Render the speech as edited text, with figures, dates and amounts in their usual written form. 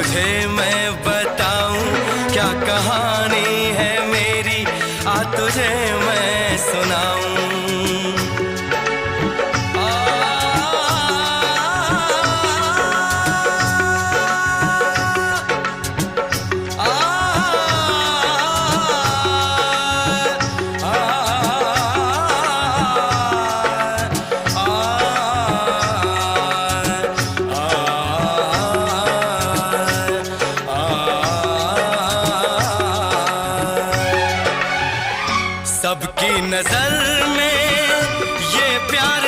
तुझे मैं बताऊं क्या कहानी है मेरी, आ तुझे मैं सुनाऊं। सबकी नजर में ये प्यार